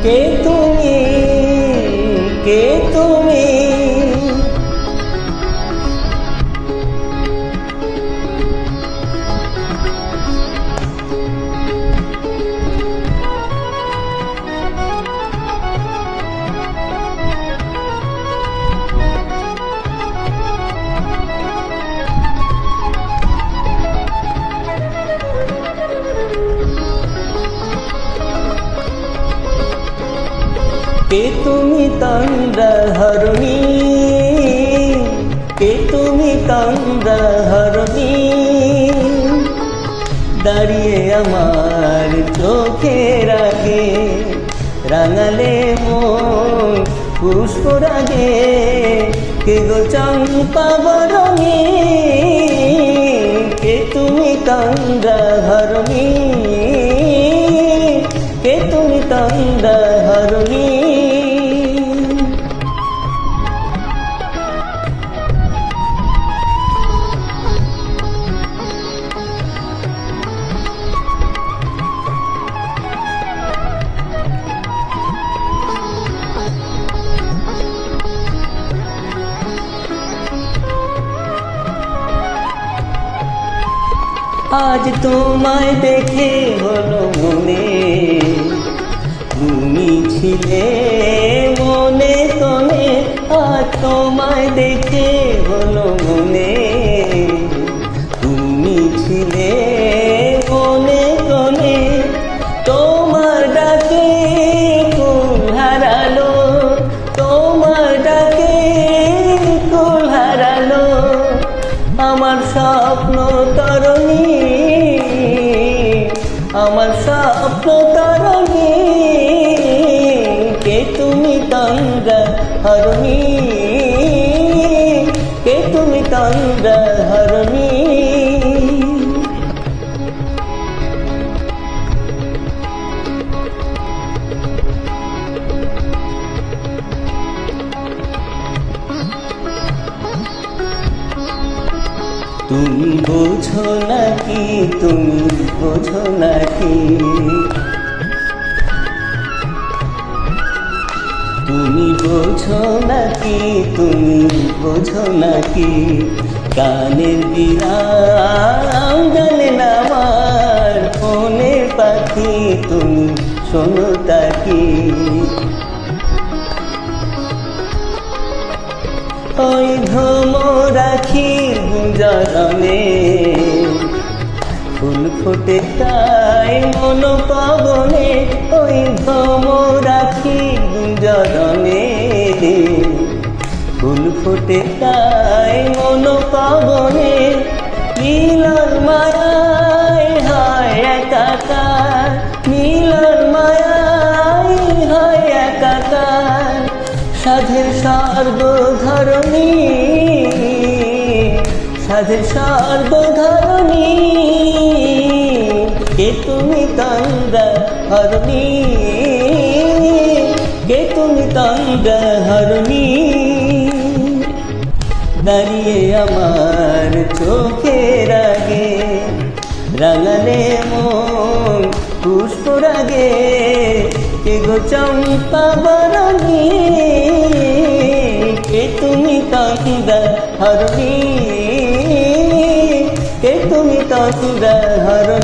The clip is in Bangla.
কে তুমি, কে তুমি? কে তুমি তন্দ্রাহরণী, কে তুমি তন্দ্রাহরণী? দাঁড়িয়ে আমার চোখের আগে রাঙালে মন পুষ্পরাগে। কে গো চম্পা বরণী, কে তুমি তন্দ্রাহরণী, কে তুমি তন্দ্রাহরণী? আজ তোমায় দেখে হলো মনে, তুমি ছিলে মনে কোণে। আজ তোমায় দেখে হলো মনে, তুমি ছিলে মনে কোণে। তোমার ডাকে কুল হারালো, তোমার ডাকে কুল হারালো আমার স্বপ্ন তরণী, আমার স্বপ্ন তরণী। কে তুমি তন্দ্রাহরণী, কে তুমি তন্দ্রাহরণী? তুমি বোঝো নাকি, তুমি বোঝো নাকি? তুমি বোঝো নাকি, তুমি বোঝো নাকি? গানের বিরাম জানেন আমার মনের পাখি, তুমি শোনো তাকি। ওই ভ্রমরাখির গুঞ্জরণে ফুল ফোটে তাই মন পাবনে। ওই ভ্রমরাখির গুঞ্জরণে ফুল ফোটে তাই মন পাবনে। মিলন মায়ায় হয় একাকার, মিলন মায়ায় হয় একাকার। সাধের সর্বধরণী, সাধের সর্বধরণী। কে তুমি তন্দ্রাহরণী, কে তুমি তন্দ্রাহরণী? দাঁড়িয়ে আমার চোখের আগে রাঙালে মন পুষ্পরাগে। কে গো চম্পা বরণী, কে তুমি তন্দ্রাহরণী, কে তুমি তন্দ্রাহরণী?